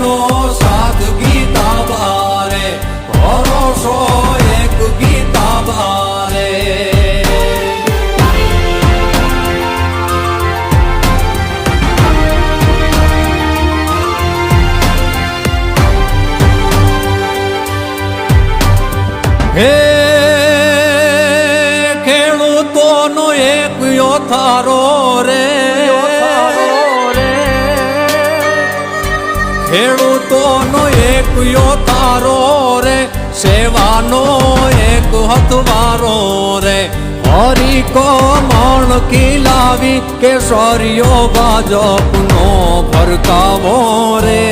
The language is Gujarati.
નો સાથ ગીતા બારે, ભરોસો એક ગીતા બારે. હે ખેડૂતોનો એક યોથારો રે, ખેડૂતોનો એક યોથારો રે, સેવાનો એક હથવારો રે. હરી કમળ ખીલાવી કેસરીયો ભાજપનો ફરકાવો રે.